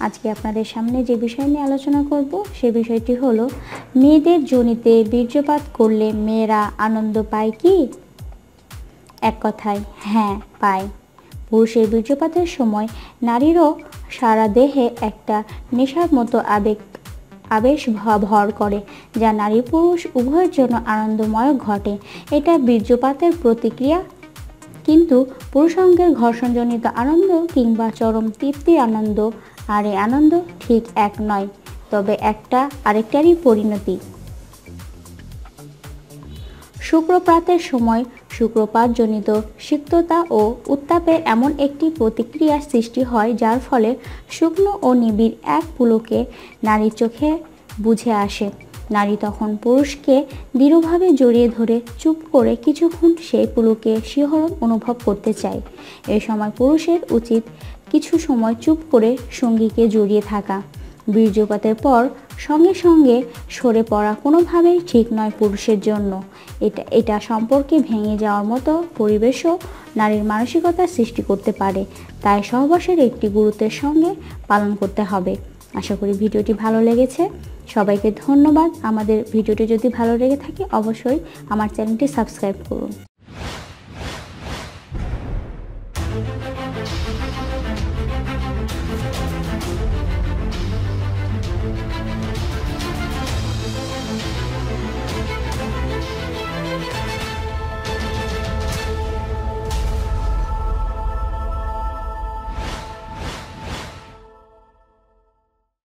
আজকে আপনাদের সামনে যে বিষয় নিয়ে আলোচনা করব সে বিষয়টি হলো, মেয়েদের যোনিতে বীর্যপাত করলে মেয়েরা আনন্দ পায় কি? এক কথায় হ্যাঁ, পায়। পুরুষের বীর্যপাতের সময় নারীরও সারা দেহে একটা নেশার মতো আবেশ ভর করে, যা নারী পুরুষ উভয়ের জন্য আনন্দময় ঘটে। এটা বীর্যপাতের প্রতিক্রিয়া। কিন্তু পুরুষাঙ্গের ঘর্ষণজনিত আনন্দ কিংবা চরম তৃপ্তির আনন্দ আর এই আনন্দ ঠিক এক নয়, তবে একটা আরেকটারই পরিণতি। শুক্রপাতের সময় শুক্রপাতজনিত সিক্ততা ও উত্তাপের এমন একটি প্রতিক্রিয়ার সৃষ্টি হয়, যার ফলে শুকনো ও নিবিড় এক পুলকে নারীর চোখে বুঝে আসে। নারী তখন পুরুষকে দৃঢ়ভাবে জড়িয়ে ধরে চুপ করে কিছুক্ষণ সেই পুলকে শিহরণ অনুভব করতে চায়। এই সময় পুরুষের উচিত কিছু সময় চুপ করে সঙ্গীকে জড়িয়ে থাকা। বীর্যপাতের পর সঙ্গে সঙ্গে সরে পড়া কোনোভাবেই ঠিক নয় পুরুষের জন্য। এটা সম্পর্কে ভেঙে যাওয়ার মতো পরিবেশও নারীর মানসিকতার সৃষ্টি করতে পারে। তাই সহবাসের একটি গুরুত্বের সঙ্গে পালন করতে হবে। আশা করি ভিডিওটি ভালো লেগেছে। সবাইকে ধন্যবাদ। আমাদের ভিডিওটি যদি ভালো লেগে থাকে অবশ্যই আমার চ্যানেলটি সাবস্ক্রাইব করুন।